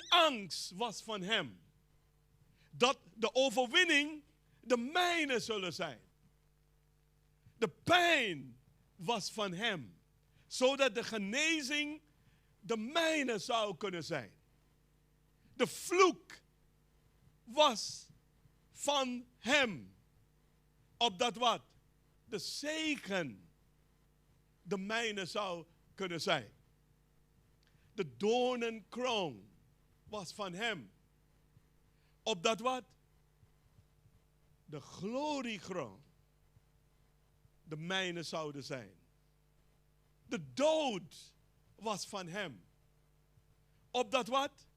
angst was van hem. Dat de overwinning de mijne zullen zijn. De pijn was van hem. Zodat de genezing de mijne zou kunnen zijn. De vloek was van hem. Opdat wat? De zegen de mijne zou kunnen zijn. De doornenkroon was van hem. Opdat wat? De gloriekroon de mijne zouden zijn. De dood was van hem. Opdat wat?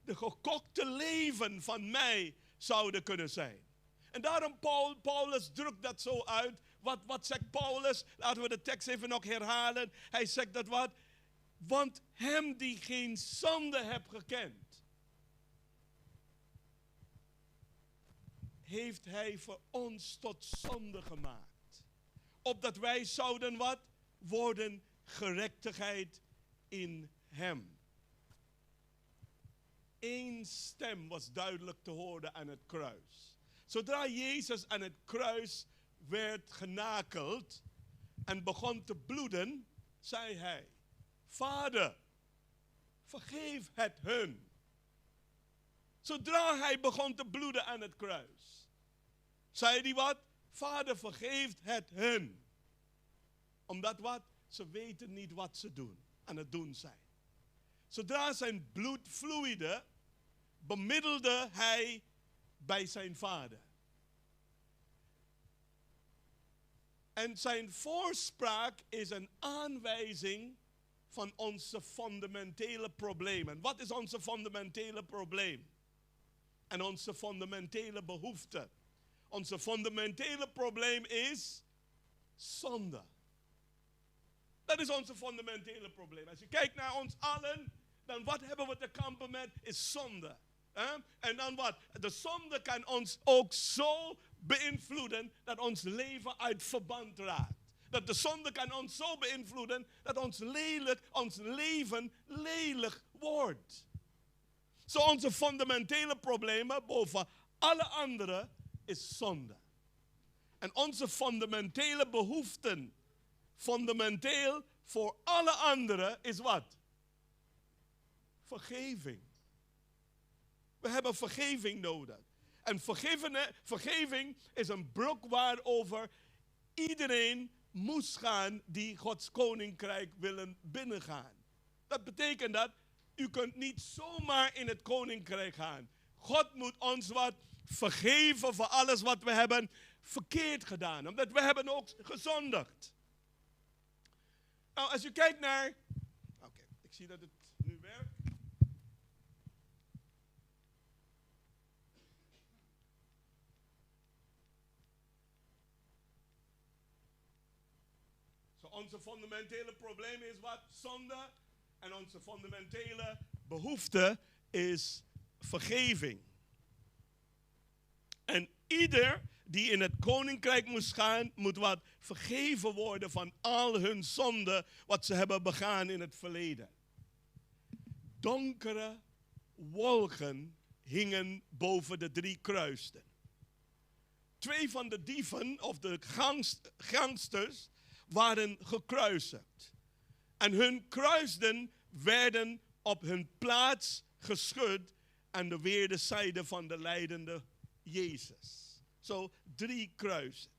De gekokte leven van mij zouden kunnen zijn. En daarom Paulus drukt dat zo uit. Wat zegt Paulus? Laten we de tekst even nog herhalen. Hij zegt dat wat? Want hem die geen zonde hebt gekend, heeft hij voor ons tot zonde gemaakt. Opdat wij zouden wat? Worden gerechtigheid in hem. Eén stem was duidelijk te horen aan het kruis. Zodra Jezus aan het kruis werd genakeld en begon te bloeden, zei hij: Vader, vergeef het hun. Zodra hij begon te bloeden aan het kruis, zei hij wat? Vader, vergeef het hun. Omdat wat? Ze weten niet wat ze doen, aan het doen zijn. Zodra zijn bloed vloeide, bemiddelde hij bij zijn vader. En zijn voorspraak is een aanwijzing van onze fundamentele problemen. Wat is onze fundamentele probleem? En onze fundamentele behoefte. Onze fundamentele probleem is zonde. Dat is onze fundamentele probleem. Als je kijkt naar ons allen, dan wat hebben we te kampen met is zonde. En dan wat? De zonde kan ons ook zo beïnvloeden dat ons leven uit verband raakt. Dat de zonde kan ons zo beïnvloeden dat ons leven lelijk wordt. Zo onze fundamentele problemen boven alle andere is zonde. En onze fundamentele behoeften, fundamenteel voor alle anderen, is wat? Vergeving. We hebben vergeving nodig. En vergeving is een brug waarover iedereen moest gaan die Gods koninkrijk willen binnengaan. Dat betekent dat u kunt niet zomaar in het koninkrijk gaan. God moet ons wat vergeven voor alles wat we hebben verkeerd gedaan. Omdat we hebben ook gezondigd. Nou, als u kijkt naar... Oké, ik zie dat het nu werkt. Onze fundamentele probleem is wat? Zonde. En onze fundamentele behoefte is vergeving. En ieder die in het koninkrijk moest gaan, moet wat vergeven worden van al hun zonden wat ze hebben begaan in het verleden. Donkere wolken hingen boven de 3 kruisten. 2 van de dieven of de gangsters waren gekruisigd. En hun kruisden werden op hun plaats geschud aan de weerszijde van de lijdende Jezus. Zo 3 kruisen.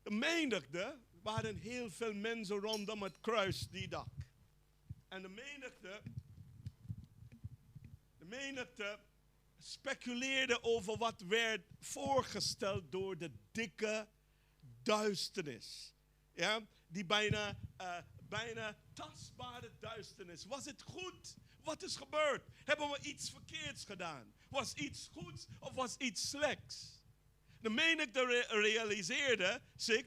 De menigte waren heel veel mensen rondom het kruis die dag. En de menigte speculeerde over wat werd voorgesteld door de dikke duisternis. Ja, die bijna tastbare duisternis. Was het goed? Wat is gebeurd? Hebben we iets verkeerds gedaan? Was iets goeds of was iets slechts? De menigte realiseerde zich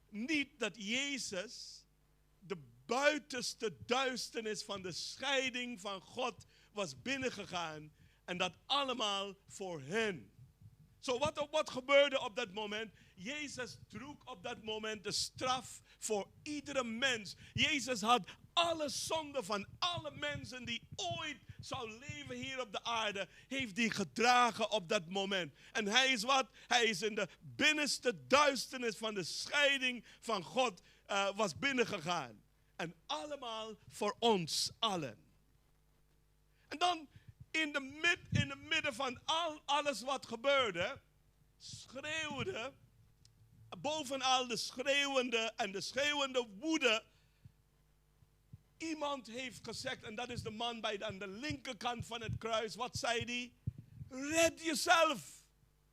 niet dat Jezus de buitenste duisternis van de scheiding van God was binnengegaan. En dat allemaal voor hen. Zo, wat gebeurde op dat moment? Jezus droeg op dat moment de straf voor iedere mens. Jezus had alle zonde van alle mensen die ooit zou leven hier op de aarde, heeft hij gedragen op dat moment. En hij is wat? Hij is in de binnenste duisternis van de scheiding van God was binnengegaan. En allemaal voor ons allen. En dan in het midden van alles wat gebeurde, schreeuwde, bovenal de schreeuwende woede, iemand heeft gezegd, en dat is de man aan de linkerkant van het kruis, wat zei hij? Red jezelf.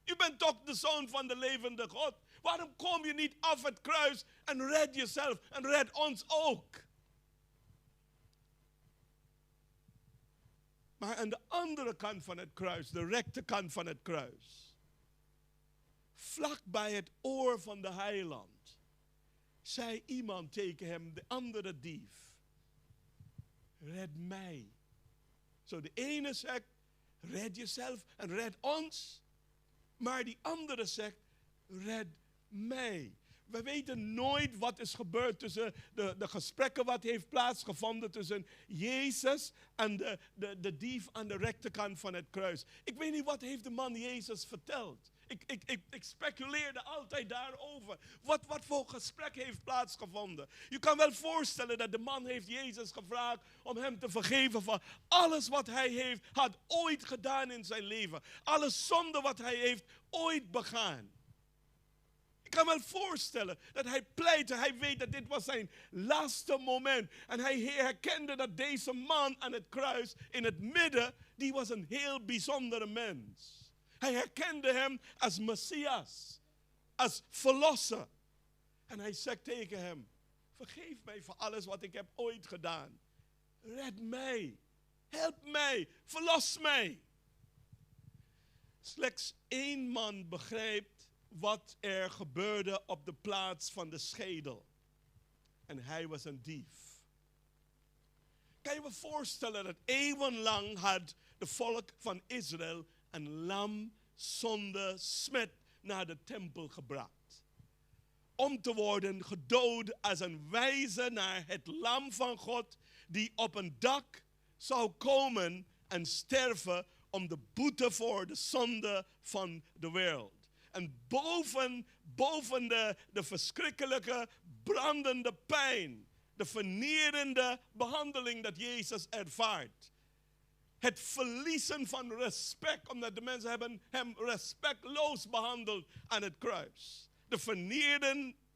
U bent toch de zoon van de levende God. Waarom kom je niet af het kruis en red jezelf en red ons ook? Maar aan de andere kant van het kruis, de rechterkant van het kruis, vlak bij het oor van de heiland, zei iemand tegen hem, de andere dief, red mij. Zo de ene zegt, red jezelf en red ons. Maar die andere zegt, red mij. We weten nooit wat is gebeurd tussen de gesprekken wat heeft plaatsgevonden tussen Jezus en de dief aan de rechterkant van het kruis. Ik weet niet wat heeft de man Jezus verteld. Ik speculeerde altijd daarover. Wat voor gesprek heeft plaatsgevonden? Je kan wel voorstellen dat de man heeft Jezus gevraagd om hem te vergeven van alles wat hij had ooit gedaan in zijn leven. Alle zonde wat hij heeft ooit begaan. Ik kan wel voorstellen dat hij pleitte. Hij weet dat dit was zijn laatste moment. En hij herkende dat deze man aan het kruis in het midden, die was een heel bijzondere mens. Hij herkende hem als Messias, als verlosser. En hij zegt tegen hem, vergeef mij voor alles wat ik heb ooit gedaan. Red mij, help mij, verlos mij. Slechts één man begrijpt wat er gebeurde op de plaats van de schedel. En hij was een dief. Kan je me voorstellen dat eeuwenlang had de volk van Israël een lam zonder smet naar de tempel gebracht. Om te worden gedood als een wijze naar het lam van God die op een dak zou komen en sterven om de boete voor de zonde van de wereld. En boven de verschrikkelijke brandende pijn, de vernerende behandeling dat Jezus ervaart. Het verliezen van respect, omdat de mensen hebben hem respectloos behandeld aan het kruis. De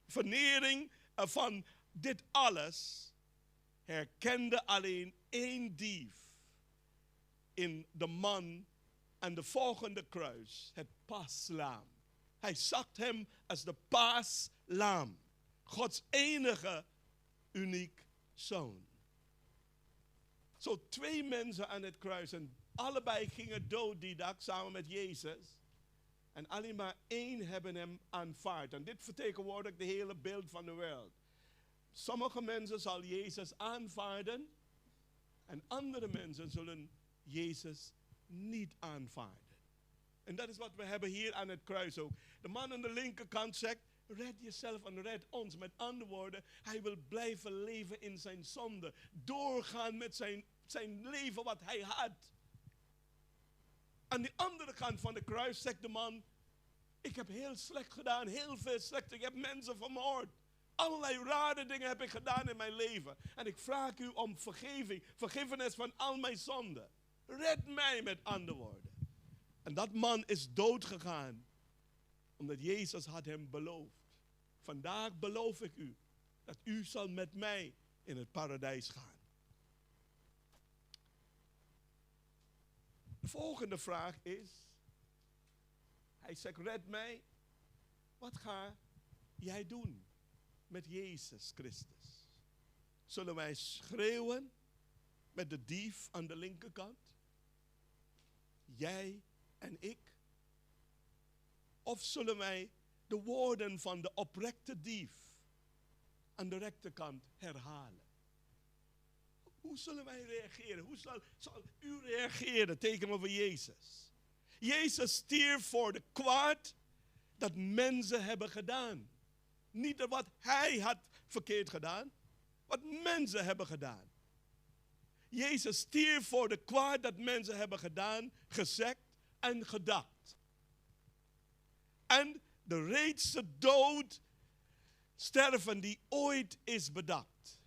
vernering van dit alles herkende alleen één dief in de man aan de volgende kruis, het paaslaam. Hij zag hem als de paaslaam, Gods enige, uniek zoon. Zo 2 mensen aan het kruis en allebei gingen dood die dag samen met Jezus. En alleen maar 1 hebben hem aanvaard. En dit vertegenwoordigt de hele beeld van de wereld. Sommige mensen zal Jezus aanvaarden en andere mensen zullen Jezus niet aanvaarden. En dat is wat we hebben hier aan het kruis ook. De man aan de linkerkant zegt, red jezelf en red ons. Met andere woorden, hij wil blijven leven in zijn zonde. Doorgaan met zijn leven wat hij had. Aan de andere kant van de kruis zegt de man, ik heb heel slecht gedaan, heel veel slecht. Ik heb mensen vermoord. Allerlei rare dingen heb ik gedaan in mijn leven. En ik vraag u om vergiffenis van al mijn zonden. Red mij, met andere woorden. En dat man is doodgegaan, omdat Jezus had hem beloofd. Vandaag beloof ik u, dat u zal met mij in het paradijs gaan. De volgende vraag is, hij zegt, red mij. Wat ga jij doen met Jezus Christus? Zullen wij schreeuwen met de dief aan de linkerkant? Jij en ik? Of zullen wij de woorden van de oprechte dief aan de rechterkant herhalen? Hoe zullen wij reageren? Hoe zal u reageren tegenover Jezus? Jezus stierf voor de kwaad dat mensen hebben gedaan. Niet wat hij had verkeerd gedaan, Wat mensen hebben gedaan. Jezus stierf voor de kwaad dat mensen hebben gedaan, gezegd en gedacht. En de reedste dood sterven die ooit is bedacht.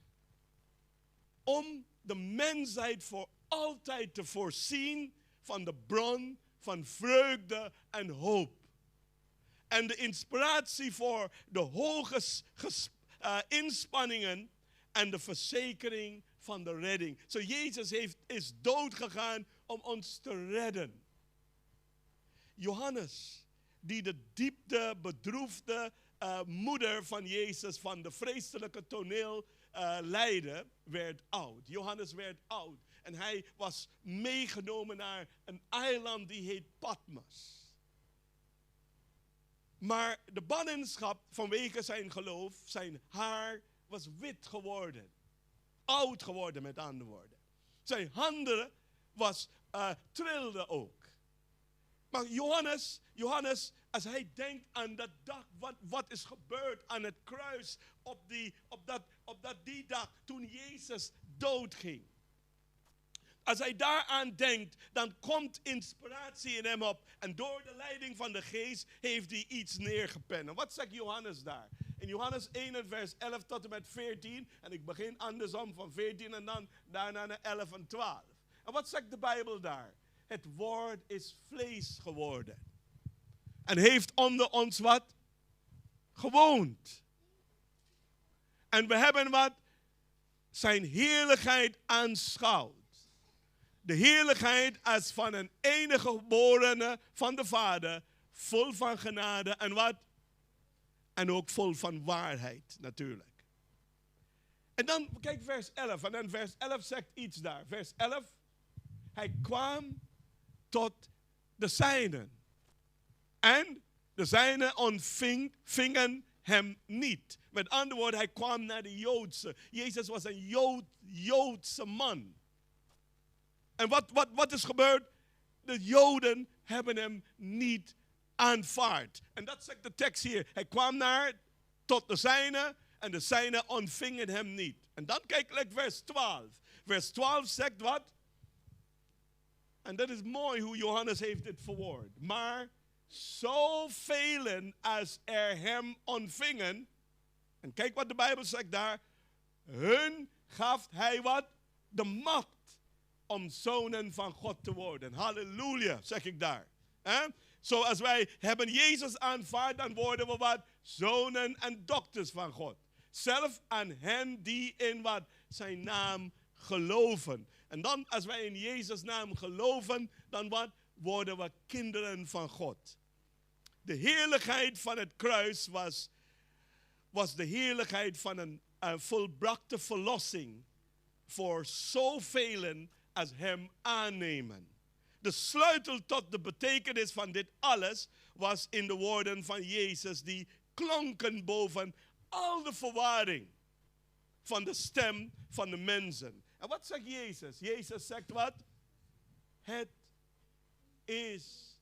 Om de mensheid voor altijd te voorzien van de bron van vreugde en hoop. En de inspiratie voor de hoge inspanningen en de verzekering van de redding. Zo Jezus is doodgegaan om ons te redden. Johannes, die de diepte bedroefde moeder van Jezus van de vreselijke toneel leidde, werd oud. Johannes werd oud. En hij was meegenomen naar een eiland die heet Patmos. Maar de ballingschap vanwege zijn geloof, zijn haar was wit geworden. Oud geworden met andere woorden. Zijn handen trilden ook. Maar Johannes, als hij denkt aan dat dag, wat is gebeurd aan het kruis op die dag toen Jezus doodging. Als hij daaraan denkt, dan komt inspiratie in hem op. En door de leiding van de geest heeft hij iets neergepend. En wat zegt Johannes daar? In Johannes 1 vers 11 tot en met 14. En ik begin andersom van 14 en dan daarna naar 11 en 12. En wat zegt de Bijbel daar? Het woord is vlees geworden. En heeft onder ons wat? Gewoond. En we hebben wat? Zijn heerlijkheid aanschouwd. De heerlijkheid als van een enige geborene van de Vader. Vol van genade en wat? En ook vol van waarheid natuurlijk. En dan kijk vers 11. En dan vers 11 zegt iets daar. Vers 11. Hij kwam tot de zijnen. En de zijnen ontvingen hem niet. Met andere woorden, hij kwam naar de Joodse. Jezus was een Joodse man. En wat is gebeurd? De Joden hebben hem niet aanvaard. En dat zegt de tekst hier. Hij kwam tot de zijnen en de zijnen ontvingen hem niet. En dan kijk vers 12. Vers 12 zegt wat? En dat is mooi hoe Johannes heeft dit verwoord. Maar zoveel als er hem ontvingen. En kijk wat de Bijbel zegt daar. Hun gaf hij wat? De macht om zonen van God te worden. Halleluja, zeg ik daar. Zoals wij hebben Jezus aanvaard, dan worden we wat? Zonen en dochters van God. Zelf aan hen die in wat? Zijn naam geloven. En dan als wij in Jezus' naam geloven, dan wat? Worden we kinderen van God. De heerlijkheid van het kruis was de heerlijkheid van een volbrachte verlossing voor zoveel als hem aannemen. De sleutel tot de betekenis van dit alles was in de woorden van Jezus die klonken boven al de verwarring van de stem van de mensen. En wat zegt Jezus? Jezus zegt wat? Het is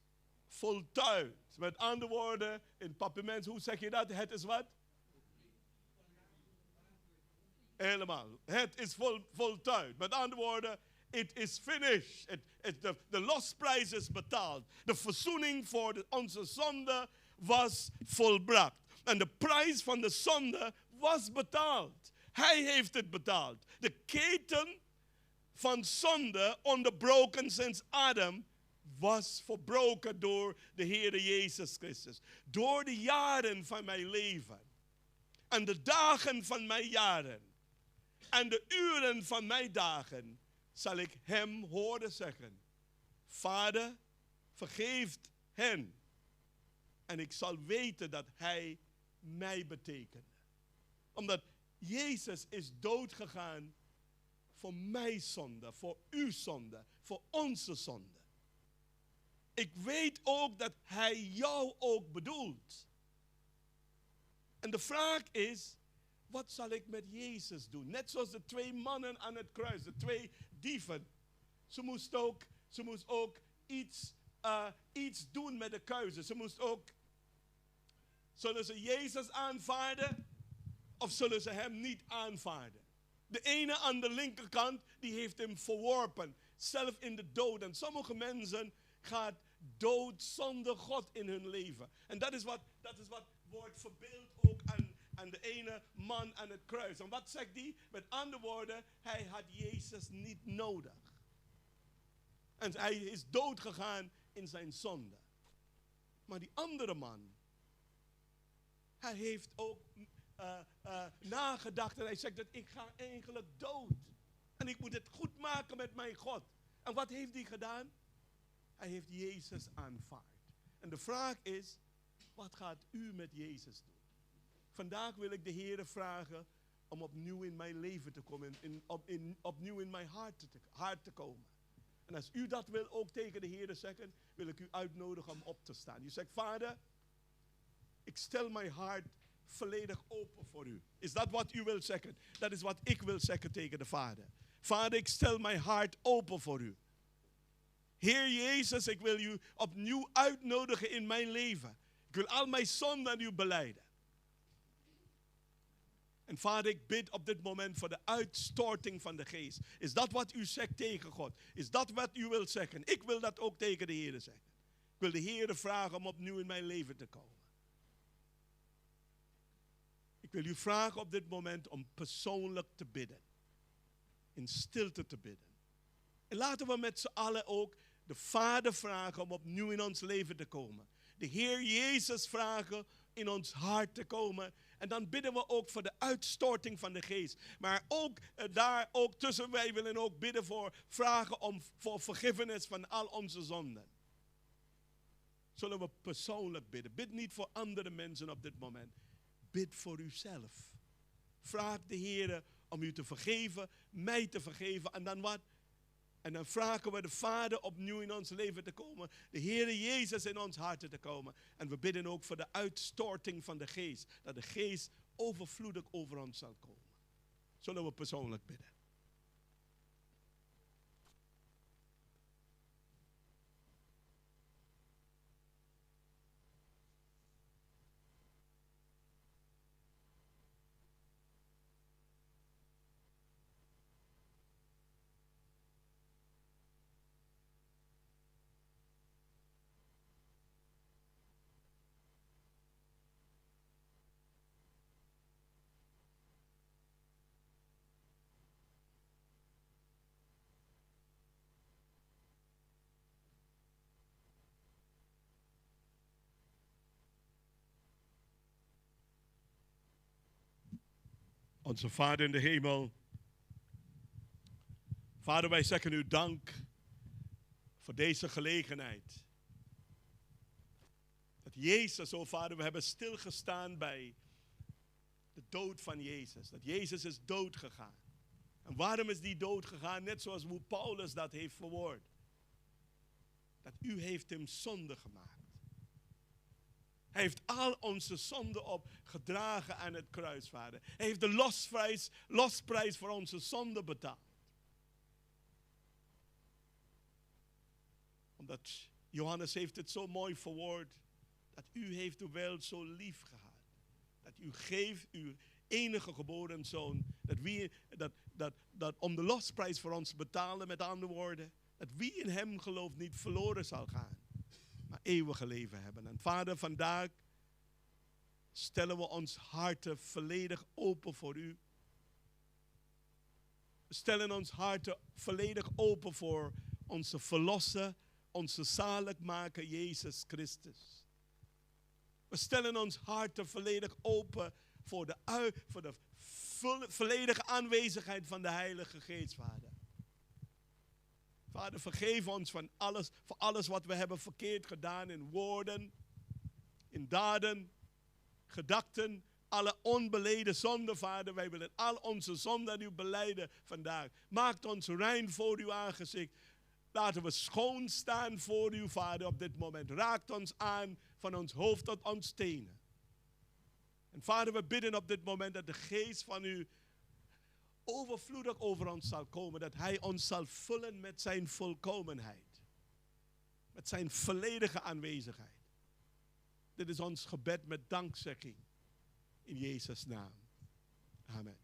voltooid. Met andere woorden, in papiermens, hoe zeg je dat? Het is wat? Helemaal. Het is voltooid. Met andere woorden, it is finished. De losprijs is betaald. De verzoening voor onze zonde was volbracht. En de prijs van de zonde was betaald. Hij heeft het betaald. De keten van zonde, onderbroken sinds Adam, was verbroken door de Heer Jezus Christus. Door de jaren van mijn leven. En de dagen van mijn jaren. En de uren van mijn dagen zal ik hem horen zeggen. Vader, vergeef hen. En ik zal weten dat hij mij betekende. Omdat Jezus is doodgegaan voor mijn zonde, voor uw zonde, voor onze zonde. Ik weet ook dat hij jou ook bedoelt. En de vraag is, wat zal ik met Jezus doen? Net zoals de twee mannen aan het kruis, de twee dieven. Ze moest ook iets doen met de keuze. Ze moest ook, zullen ze Jezus aanvaarden of zullen ze hem niet aanvaarden? De ene aan de linkerkant, die heeft hem verworpen. Zelf in de dood. En sommige mensen gaat dood zonder God in hun leven. En dat is wat wordt verbeeld ook aan de ene man aan het kruis. En wat zegt hij? Met andere woorden, hij had Jezus niet nodig. En hij is dood gegaan in zijn zonde. Maar die andere man, hij heeft ook nagedacht en hij zegt dat ik ga eigenlijk dood. En ik moet het goed maken met mijn God. En wat heeft hij gedaan? Hij heeft Jezus aanvaard. En de vraag is, wat gaat u met Jezus doen? Vandaag wil ik de Heer vragen om opnieuw in mijn leven te komen. Opnieuw in mijn hart te komen. En als u dat wil ook tegen de Heer zeggen, wil ik u uitnodigen om op te staan. U zegt, Vader, ik stel mijn hart volledig open voor u. Is dat wat u wilt zeggen? Dat is wat ik wil zeggen tegen de Vader. Vader, ik stel mijn hart open voor u. Heer Jezus, ik wil u opnieuw uitnodigen in mijn leven. Ik wil al mijn zonden aan u belijden. En Vader, ik bid op dit moment voor de uitstorting van de geest. Is dat wat u zegt tegen God? Is dat wat u wilt zeggen? Ik wil dat ook tegen de Heer zeggen. Ik wil de Heer vragen om opnieuw in mijn leven te komen. Ik wil u vragen op dit moment om persoonlijk te bidden. In stilte te bidden. En laten we met z'n allen ook de Vader vragen om opnieuw in ons leven te komen. De Heer Jezus vragen in ons hart te komen. En dan bidden we ook voor de uitstorting van de geest. Maar ook daar ook tussen wij willen ook bidden vragen voor vergiffenis van al onze zonden. Zullen we persoonlijk bidden. Bid niet voor andere mensen op dit moment. Bid voor uzelf. Vraag de Heer om u te vergeven, mij te vergeven. En dan wat? En dan vragen we de Vader opnieuw in ons leven te komen. De Heer Jezus in ons harten te komen. En we bidden ook voor de uitstorting van de geest. Dat de geest overvloedig over ons zal komen. Zullen we persoonlijk bidden. Onze Vader in de hemel. Vader, wij zeggen u dank voor deze gelegenheid. Dat Jezus, oh Vader, we hebben stilgestaan bij de dood van Jezus. Dat Jezus is dood gegaan. En waarom is die dood gegaan? Net zoals hoe Paulus dat heeft verwoord. Dat u heeft hem zonde gemaakt. Hij heeft al onze zonden opgedragen aan het kruis, Vader. Hij heeft de losprijs voor onze zonden betaald. Omdat Johannes heeft het zo mooi verwoord. Dat u heeft de wereld zo lief gehad. Dat u geeft uw enige geboren zoon. Dat om de losprijs voor ons te betalen, met andere woorden. Dat wie in hem gelooft niet verloren zal gaan. Maar eeuwige leven hebben. En Vader, vandaag stellen we ons harten volledig open voor u. We stellen ons harten volledig open voor onze verlosser, onze zaligmaker Jezus Christus. We stellen ons harten volledig open voor de volledige aanwezigheid van de Heilige Geest, Vader. Vader, vergeef ons voor alles wat we hebben verkeerd gedaan in woorden, in daden, gedachten, alle onbeleden zonden, Vader. Wij willen al onze zonden aan u belijden vandaag. Maak ons rein voor uw aangezicht. Laten we schoon staan voor u, Vader, op dit moment. Raakt ons aan van ons hoofd tot ons tenen. En Vader, we bidden op dit moment dat de geest van u overvloedig over ons zal komen. Dat hij ons zal vullen met zijn volkomenheid. Met zijn volledige aanwezigheid. Dit is ons gebed met dankzegging. In Jezus' naam. Amen.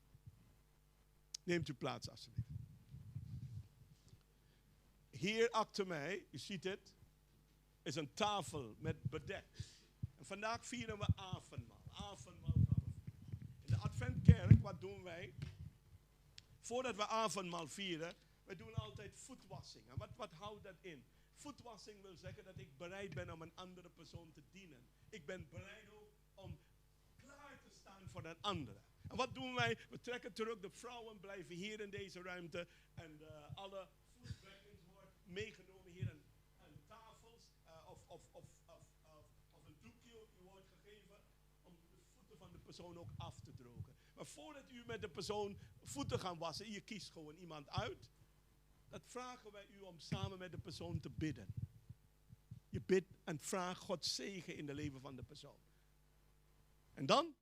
Neemt u plaats, alsjeblieft. Hier achter mij, u ziet het, is een tafel met bedek. En vandaag vieren we avondmaal. Avondmaal gaan we vieren. In de Adventkerk, wat doen wij? Voordat we avondmaal vieren, we doen altijd voetwassing. En wat houdt dat in? Voetwassing wil zeggen dat ik bereid ben om een andere persoon te dienen. Ik ben bereid ook om klaar te staan voor een andere. En wat doen wij? We trekken terug, de vrouwen blijven hier in deze ruimte. En alle voetbekkens worden meegenomen hier aan tafels. Of een doekje wordt gegeven om de voeten van de persoon ook af te drogen. Maar voordat u met de persoon voeten gaat wassen, je kiest gewoon iemand uit. Dat vragen wij u om samen met de persoon te bidden. Je bidt en vraagt God zegen in het leven van de persoon. En dan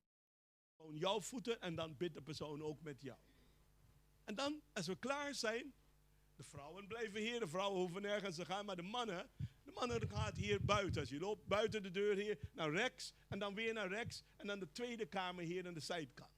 gewoon jouw voeten en dan bidt de persoon ook met jou. En dan, als we klaar zijn, de vrouwen blijven hier, de vrouwen hoeven nergens te gaan, maar de mannen gaan hier buiten. Als je loopt buiten de deur hier naar rechts en dan weer naar rechts en dan de tweede kamer hier in de zijkant.